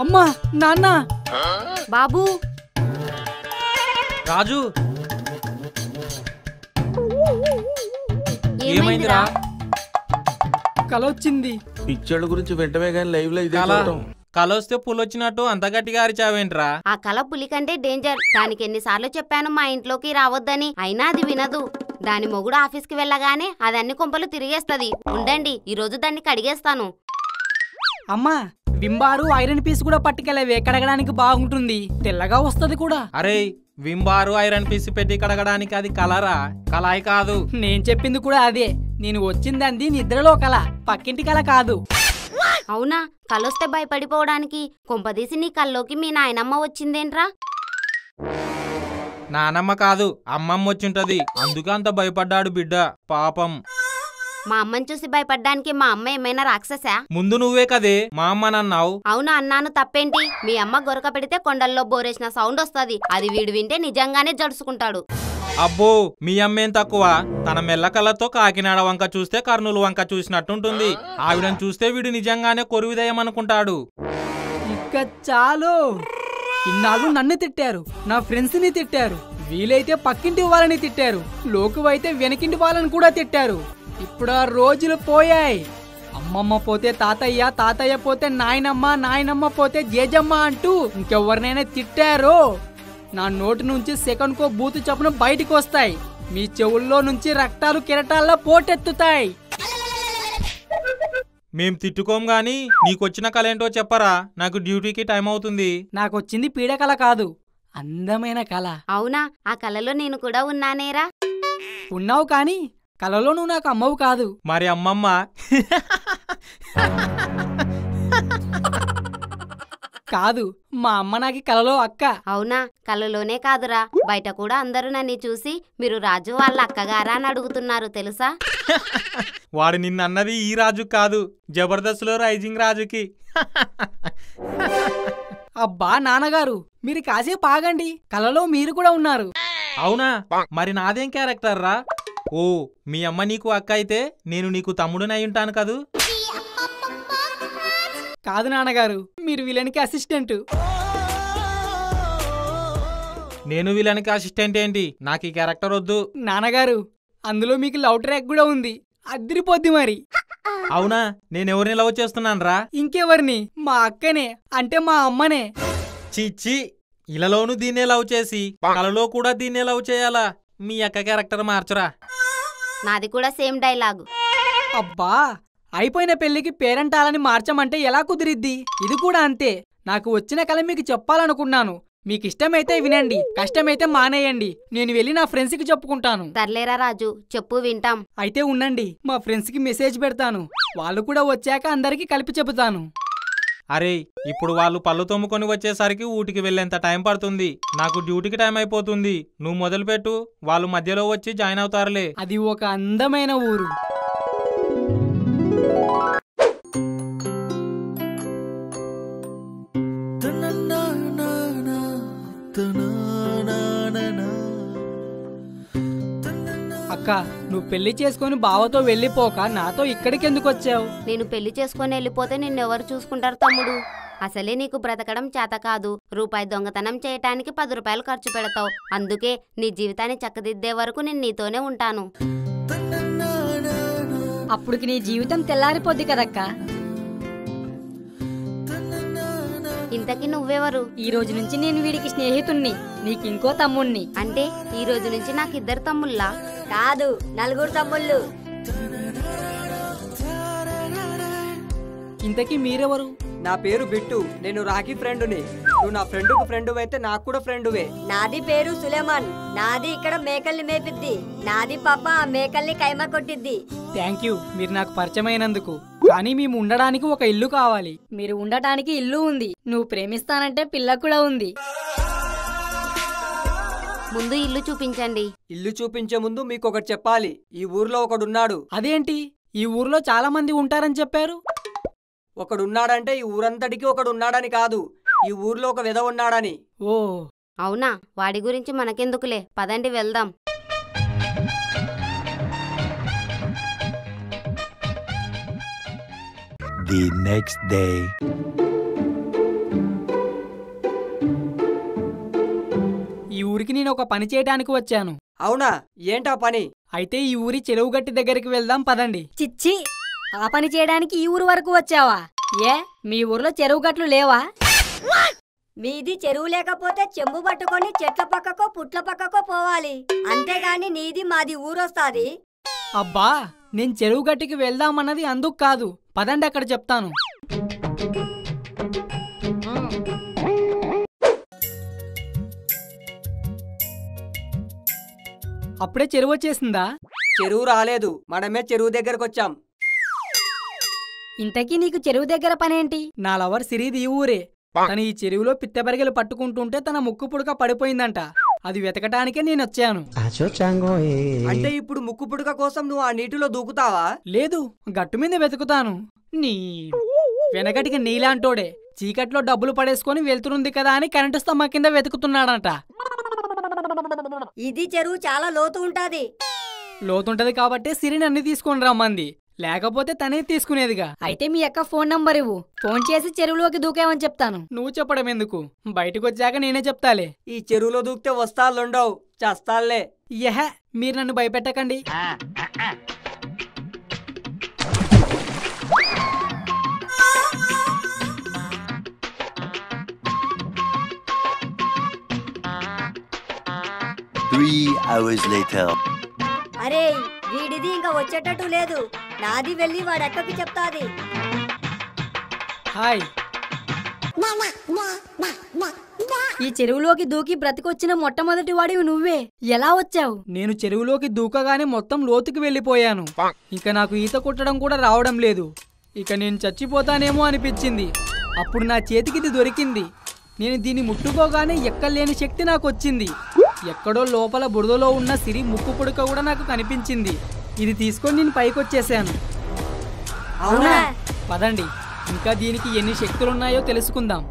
అమ్మా నాన్న బాబు రాజు ఏమైందిరా? కల వచ్చింది. పిక్చర్ల గురించి వెంటనే గానీ లైవ్ లో ఇదే కలొస్తే పులొచ్చినట్టు అంత గట్టిగా అరిచావేంట్రా? ఆ కల పులి కంటే డేంజర్. దానికి ఎన్నిసార్లు చెప్పాను మా ఇంట్లోకి రావద్దని, అయినా అది వినదు. దాని మొగుడు ఆఫీస్కి వెళ్ళగానే అది అన్ని కొంపలు తిరిగేస్తది. ఉండండి, ఈ రోజు దాన్ని కడిగేస్తాను. అమ్మా వింబారు ఐరన్ పీస్ కూడా పట్టుకెళ్ళవే, కడగడానికి బాగుంటుంది, తెల్లగా వస్తది కూడా. అరే వింబారు ఐరన్ పీసి పెట్టి కడగడానికి అది కలరా, కళాయి కాదు. నేను చెప్పింది కూడా అదే. నేను వచ్చిందంది నిద్రలో కల, పక్కింటి కల కాదు. అవునా? కలొస్తే భయపడిపోవడానికి కొంపదీసి నీ కల్లోకి మీ నాయనమ్మ వచ్చిందేంట్రా? నానమ్మ కాదు, అమ్మమ్మ వచ్చింటది, అందుకే అంత భయపడ్డాడు బిడ్డ పాపం. మా అమ్మని చూసి భయపడ్డానికి మా అమ్మ ఏమైనా రాక్షసా? ముందు నువ్వే కదే మా అమ్మనన్నావు. అవును అన్నాను, తప్పేంటి? మీ అమ్మ గొరక పెడితే కొండల్లో బోరేసిన సౌండ్ వస్తది, అది వీడు వింటే నిజంగానే జడుచుకుంటాడు. అబ్బో మీ అమ్మేం తక్కువ, తన మెల్ల కళ్ళతో కాకినాడ వంక చూస్తే కర్నూలు వంక చూసినట్టుంటుంది. ఆవిడని చూస్తే వీడు నిజంగానే కొరువిదయమనుకుంటాడు. ఇక చాలు. ఇన్నాళ్ళు నన్ను తిట్టారు, నా ఫ్రెండ్స్ ని తిట్టారు, వీలైతే పక్కింటి వాళ్ళని తిట్టారు, లోకువైతే వెనకింటి వాళ్ళని కూడా తిట్టారు. ఇప్పుడు ఆ రోజులు పోయాయి. అమ్మమ్మ పోతే తాతయ్య, తాతయ్య పోతే నాయనమ్మ, నాయనమ్మ పోతే జేజమ్మ అంటూ ఇంకెవరినైనా తిట్టారో నా నోటి నుంచి సెకండ్కో బూతు చప్పున బయటికి వస్తాయి. మీ చెవుల్లో నుంచి రక్తాలు కెరటాల్లో పోటెత్తుతాయి. మేం తిట్టుకోం గాని నీకొచ్చిన కళేంటో చెప్పరా, నాకు డ్యూటీకి టైం అవుతుంది. నాకొచ్చింది పీడకల కాదు, అందమైన కళ. అవునా? ఆ కలలో నేను కూడా ఉన్నానేరా. ఉన్నావు కానీ కలలో నువ్వు నాకు అమ్మవు కాదు. మరి అమ్మమ్మ? కాదు, మా అమ్మ నాకు కలలో అక్క. అవునా? కలలోనే కాదురా, బయట కూడా అందరూ నన్ను చూసి మీరు రాజు వాళ్ళ అక్కగారా అని అడుగుతున్నారు తెలుసా? వాడు నిన్నన్నది ఈ రాజు కాదు, జబర్దస్త్ లో రైజింగ్ రాజుకి. అబ్బా నాన్నగారు, మీరు కాసేపు ఆగండి, కలలో మీరు కూడా ఉన్నారు. అవునా? మరి నాదేం క్యారెక్టర్ రా? ఓ మీ అమ్మ నీకు అక్క అయితే నేను నీకు తమ్ముడునై ఉంటాను కదూ? కాదు నాన్నగారు, మీరు విలన్కి అసిస్టెంట్. నేను విలన్కి అసిస్టెంట్ ఏంటి? నాకు ఈ క్యారెక్టర్ వద్దు. నాన్నగారు, అందులో మీకు లవ్ ట్రాక్ కూడా ఉంది, అదిరిపోద్ది మరి. అవునా? నేనెవరిని లవ్ చేస్తున్నాను రా? ఇంకెవరిని? మా అక్కనే, అంటే మా అమ్మనే. చిచ్చి, ఇలాలోను దీన్నే లవ్ చేసి కలలో కూడా దీన్నే లవ్ చేయాలా? మీ అక్క క్యారెక్టర్ మార్చరా. నాది కూడా సేమ్ డైలాగు. అబ్బా, అయిపోయిన పెళ్లికి పేరెంటాలని మార్చమంటే ఎలా కుదిరిద్ది? ఇది కూడా అంతే. నాకు వచ్చిన కళ మీకు చెప్పాలనుకున్నాను. మీకు ఇష్టమైతే వినండి, కష్టమైతే మానేయండి. నేను వెళ్ళి నా ఫ్రెండ్స్ కి చెప్పుకుంటాను. తర్లేరా రాజు, చెప్పు వింటాం. అయితే ఉండండి, మా ఫ్రెండ్స్ కి మెసేజ్ పెడతాను, వాళ్ళు కూడా వచ్చాక అందరికి కలిపి చెబుతాను. అరే ఇప్పుడు వాళ్ళు పళ్ళు తోముకొని వచ్చేసరికి ఊటికి వెళ్ళేంత టైం పడుతుంది. నాకు డ్యూటీకి టైం అయిపోతుంది. నువ్వు మొదలుపెట్టు, వాళ్ళు మధ్యలో వచ్చి జాయిన్ అవుతారులే. అది ఒక అందమైన ఊరు. అక్క, నువ్వు పెళ్లి చేసుకుని బావతో వెళ్ళిపోక నాతో ఇక్కడికి ఎందుకు వచ్చావు? నేను పెళ్లి చేసుకుని వెళ్ళిపోతే నిన్నెవరు చూసుకుంటారు తమ్ముడు? అసలే నీకు బ్రతకడం చేత కాదు. రూపాయి దొంగతనం చేయటానికి 10 రూపాయలు ఖర్చు పెడతావు. అందుకే నీ జీవితాన్ని చక్కదిద్దే వరకు నేను నీతోనే ఉంటాను. అప్పుడుకి నీ జీవితం తెల్లారిపోద్ది కదక్క. ఇంతకీ నువ్వెవరు? ఈ రోజు నుంచి నేను వీడికి స్నేహితుణ్ణి, నీకింకో తమ్ముణ్ణి. అంటే ఈ రోజు నుంచి నాకు 2 తమ్ముళ్ళా? కాదు, 4 తమ్ముళ్ళు. ఇంతకీ మీరెవరు? నా పేరు బిట్టు, నేను రాఖీ ఫ్రెండుని. నువ్వు నా ఫ్రెండుకు ఫ్రెండు అయితే నాకు కూడా ఫ్రెండువే. నాది పేరు సులేమాన్, నాది ఇక్కడ మేకల్ని మేపిద్ది. నాది పాప ఆ మేకల్ని కైమా కొట్టిద్ది. థ్యాంక్ యూ, మీరు నాకు పరిచయమైనందుకు. కానీ మేము ఉండడానికి ఒక ఇల్లు కావాలి. మీరు ఉండటానికి ఇల్లు ఉంది, నువ్వు ప్రేమిస్తానంటే పిల్ల కూడా ఉంది. ముందు ఇల్లు చూపించండి. ఇల్లు చూపించే ముందు మీకు ఒకటి చెప్పాలి. ఈ ఊర్లో ఒకడున్నాడు. అదేంటి? ఈ ఊర్లో చాలా మంది ఉంటారని చెప్పారు. ఒకడున్నాడంటే ఈ ఊరంతటికి ఒకడున్నాడని కాదు, ఈ ఊర్లో ఒక వెధ ఉన్నాడని. ఓ అవునా? వాడి గురించి మనకెందుకులే, పదండి వెళ్దాం. The next day. ఊరికి నేను ఒక పని చేయడానికి వచ్చాను. అవునా, ఏంటా పని? అయితే ఈ ఊరి చెరువు గట్టి దగ్గరికి వెళ్దాం పదండి. చిచ్చి, ఆ పని చేయడానికి ఈ ఊరు వరకు వచ్చావా? ఏ, మీ ఊర్లో చెరువు గట్లు లేవా? మీది చెరువు లేకపోతే చెంబు పట్టుకొని చెట్ల పక్కకో పుట్ల పక్కకో పోవాలి, అంతేగాని నీది మాది ఊరొస్తాది. అబ్బా, నేను చెరువు గట్టికి వెళ్దామన్నది అందుకు కాదు. పదండి, అక్కడ చెప్తాను. అప్పుడే చెరువు వచ్చేసిందా? చెరువు రాలేదు, మనమే చెరువు దగ్గరకు వచ్చాం. ఇంతకీ నీకు చెరువు దగ్గర పనేంటి? నా లవర్ సిరిది ఈ ఊరే. తను ఈ చెరువులో పిత్తబరిగెలు పట్టుకుంటుంటే తన ముక్కు పుడక పడిపోయిందంట. అది వెతకటానికే నేనొచ్చాను. అంటే ఇప్పుడు ముక్కు పుడక కోసం నువ్వు ఆ నీటిలో దూకుతావా? లేదు, గట్టు మీద వెతుకుతాను. నీ వెనకటికి నీలాంటోడే చీకట్లో డబ్బులు పడేసుకొని వెళ్తుంది కదా అని కరెంటు స్తంభం కింద వెతుకుతున్నాడంట. ఇది చెరువు చాలా లోతు ఉంటాది. లోతుంటది కాబట్టి సిరిని అన్ని తీసుకొని రమ్మంది, లేకపోతే తనే తీసుకునేదిగా. అయితే మీ అక్క ఫోన్ నంబర్ ఇవ్వు, ఫోన్ చేసి చెరువులోకి దూకేమని చెప్తాను. నువ్వు చెప్పడం ఎందుకు, బయటకు వచ్చాక నేనే చెప్తాలే. ఈ చెరువులో దూకితే వస్తాళ్ళుండవు, చస్తాళ్లే. యహ, మీరు నన్ను భయపెట్టకండి. అరే, వీడిది ఇంకా వచ్చేటట్టు లేదు. నాది వెళ్ళి వాడెక్కకి చెప్తాది. హాయ్. ఈ చెరువులోకి దూకి బ్రతికొచ్చిన మొట్టమొదటి వాడివి నువ్వే. ఎలా వచ్చావు? నేను చెరువులోకి దూకగానే మొత్తం లోతుకి వెళ్ళిపోయాను. ఇంకా నాకు ఈత కొట్టడం కూడా రావడం లేదు. ఇక నేను చచ్చిపోతానేమో అనిపించింది. అప్పుడు నా చేతికి ఇది దొరికింది. నేను దీన్ని ముట్టుకోగానే ఎక్కలేని శక్తి నాకు వచ్చింది. ఎక్కడో లోపల బురదలో ఉన్న సిరి ముక్కు పుడక కూడా నాకు కనిపించింది. ఇది తీసుకొని నేను పైకొచ్చేసాను. అవునా? పదండి, ఇంకా దీనికి ఎన్ని శక్తులున్నాయో తెలుసుకుందాం.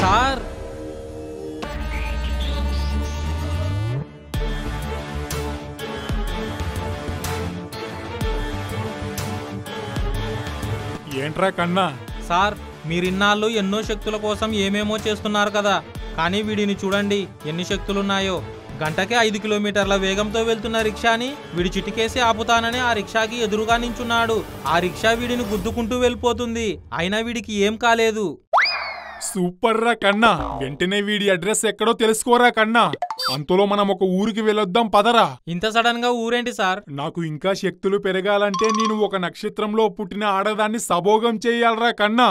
సార్, ఏంట్రా కన్నా? సార్, మీరిన్నాళ్ళు ఎన్నో శక్తుల కోసం ఏమేమో చేస్తున్నారు కదా, కానీ వీడిని చూడండి ఎన్ని శక్తులున్నాయో. గంటకే 5 కిలోమీటర్ల వేగంతో వెళ్తున్న రిక్షాని వీడి చిటికేసి ఆపుతానని ఆ రిక్షాకి ఎదురుగా నించున్నాడు. ఆ రిక్షా వీడిని గుద్దుకుంటూ వెళ్ళిపోతుంది, అయినా వీడికి ఏం కాలేదు. సూపర్ రా కన్నా, వెంటనే వీడి అడ్రస్ ఎక్కడో తెలుసుకోరా కన్నా. అంతలో మనం ఒక ఊరికి వెళ్ళొద్దాం పదరా. ఇంత సడన్ గా ఊరేంటి సార్? నాకు ఇంకా శక్తులు పెరగాలంటే నేను ఒక నక్షత్రంలో పుట్టిన ఆడదాన్ని సభోగం చెయ్యాలరా కన్నా.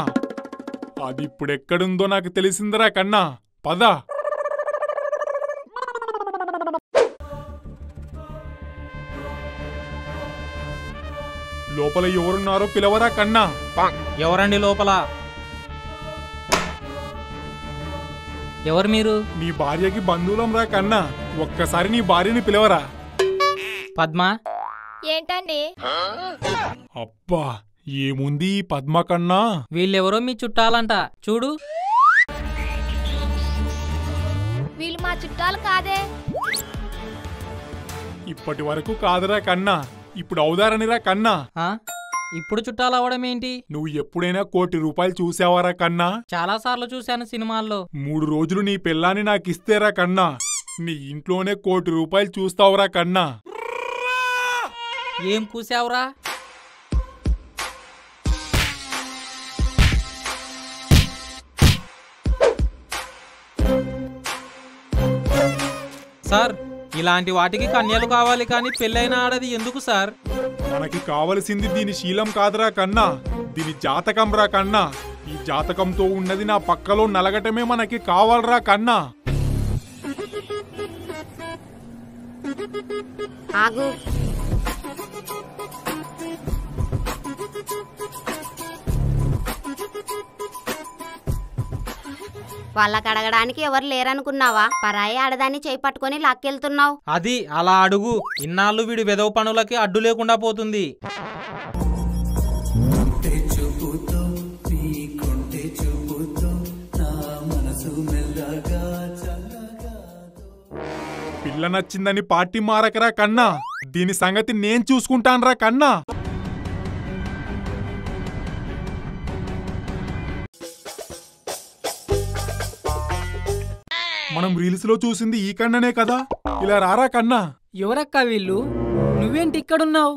అది ఇప్పుడెక్కడుందో నాకు తెలిసిందిరా కన్నా, పద. లోపల ఎవరున్నారో పిలవరా కన్నా. ఎవరండి లోపల? ఎవరు మీరు? నీ భార్యకి బంధువులం రా కన్నా, ఒక్కసారి నీ భార్యని పిలవరా. పద్మ. ఏంటండి? అబ్బా, ఏముంది ఈ పద్మ కన్నా? వీళ్ళెవరో మీ చుట్టాలంట, చూడు. వీళ్ళు మా చుట్టాలు కాదే. ఇప్పటి వరకు కాదురా కన్నా, ఇప్పుడు అవుదారనిరా కన్నా. ఇప్పుడు చుట్టాలు అవడం ఏంటి? నువ్వు ఎప్పుడైనా 1 కోటి రూపాయలు చూసావారా కన్నా? చాలా సార్లు చూశాను సినిమాల్లో. 3 రోజులు నీ పిల్లాన్ని నాకిస్తేరా కన్నా, నీ ఇంట్లోనే 1 కోటి రూపాయలు చూస్తావురా కన్నా. ఏం కూసావురా? సార్, ఇలాంటి వాటికి కన్యలు కావాలి కానీ పెళ్ళైన ఆడది ఎందుకు సార్? మనకి కావలసింది దీని శీలం కాదురా కన్నా, దీని జాతకం రా కన్నా. ఈ జాతకంతో ఉన్నది నా పక్కలో నలగటమే మనకి కావాలరా కన్నా. ఆగు. వాళ్ళకి అడగడానికి ఎవరు లేరనుకున్నావా? పరాయి ఆడదాన్ని చేయి పట్టుకొని లాక్కెళ్తున్నావు. అది అలా అడుగు, ఇన్నాళ్ళు వీడి వెదవ పనులకి అడ్డు లేకుండా పోతుంది. పిల్ల నచ్చిందని పార్టీ మారకరా కన్నా, దీని సంగతి నేను చూసుకుంటానురా కన్నా. మనం రీల్స్ లో చూసింది ఈ కన్ననే కదా, ఇలా రారా కన్నా. ఎవరక్కా వీళ్ళు? నువ్వేంటి ఇక్కడున్నావు?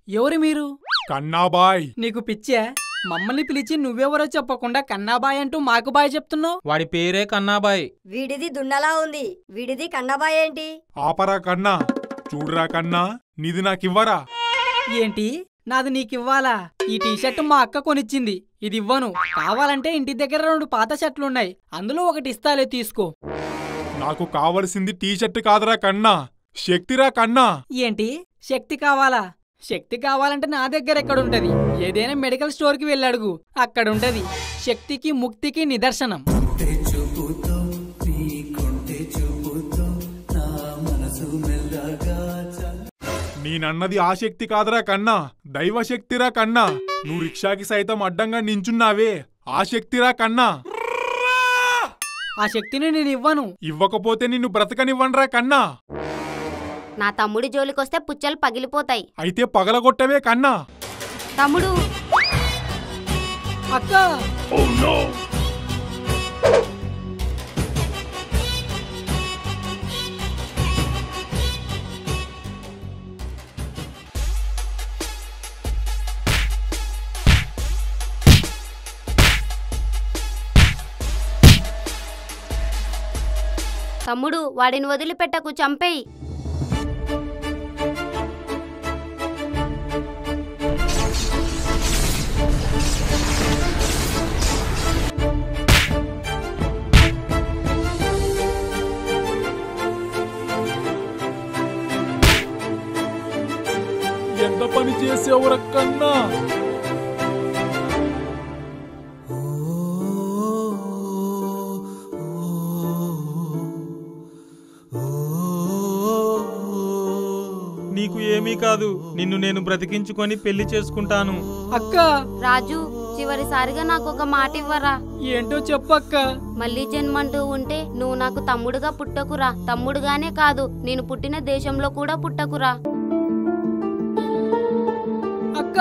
ఎవరు మీరు? కన్నాబాయ్. నీకు పిచ్చా? మమ్మల్ని పిలిచి నువ్వెవరో చెప్పకుండా కన్నాబాయ్ అంటూ మాకు బాయ్ చెప్తున్నావు. వాడి పేరే కన్నాబాయ్. వీడిది దున్నలా ఉంది, వీడిది కన్నబాయ్ ఏంటి? ఆపరా కన్నా. చూడరా కన్నా, నీది నాకివ్వరా. ఏంటి నాది నీకివ్వాలా? ఈ టీషర్ట్ మా అక్క కొనిచ్చింది, ఇది ఇవ్వను. కావాలంటే ఇంటి దగ్గర 2 పాత షర్ట్లున్నాయి, అందులో ఒకటి ఇస్తాలే, తీసుకో. నాకు కావలసింది టీషర్ట్ కాదురా కన్నా, శక్తిరా కన్నా. ఏంటి శక్తి కావాలా? శక్తి కావాలంటే నా దగ్గర ఎక్కడుంటది? ఏదైనా మెడికల్ స్టోర్ కి వెళ్ళడుగు, అక్కడుంటది. శక్తికి ముక్తికి నిదర్శనం. నేనన్నది ఆ శక్తి కాదురా కన్నా, దైవశక్తిరా కన్నా. నువ్వు రిక్షాకి సైతం అడ్డంగా నించున్నావే, ఆ శక్తిరా కన్నా. ఆ శక్తిని నేను ఇవ్వను. ఇవ్వకపోతే నిన్ను బ్రతకనివ్వనరా కన్నా. నా తమ్ముడి జోలికొస్తే పుచ్చలు పగిలిపోతాయి. అయితే పగలగొట్టవే కన్నా. తమ్ముడు, అక్క తమ్ముడు వాడిని వదిలిపెట్టకు, చంపేయి. ఎంత పని చేసేవరా కన్నా. నీకు ఏమీ కాదు, నిన్ను నేను బ్రతికించుకొని పెళ్లి చేసుకుంటాను. అక్క రాజు, చివరిసారిగా నాకు ఒక మాట ఇవ్వరా. ఏంటో చెప్పక్క. మళ్ళీ జన్మంటూ ఉంటే నువ్వు నాకు తమ్ముడుగా పుట్టకురా. తమ్ముడుగానే కాదు, నేను పుట్టిన దేశంలో కూడా పుట్టకురా. అక్క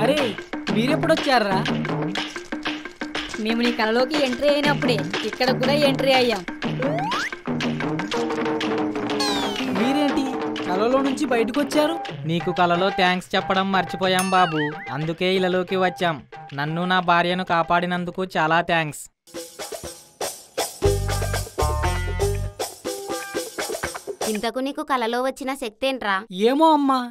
అరే మీరెప్పుడొచ్చారా? మేము నీ కలలోకి ఎంట్రీ అయినప్పుడే ఇక్కడ కూడా ఎంట్రీ అయ్యాం. మీరేంటి కలలో నుంచి బయటకు వచ్చారు? నీకు కలలో థ్యాంక్స్ చెప్పడం మర్చిపోయాం బాబు, అందుకే ఇలాలోకి వచ్చాం. నన్ను నా భార్యను కాపాడినందుకు చాలా థ్యాంక్స్. ఇంతకు నీకు కలలో వచ్చిన శక్తి ఏంట్రా? ఏమో అమ్మా.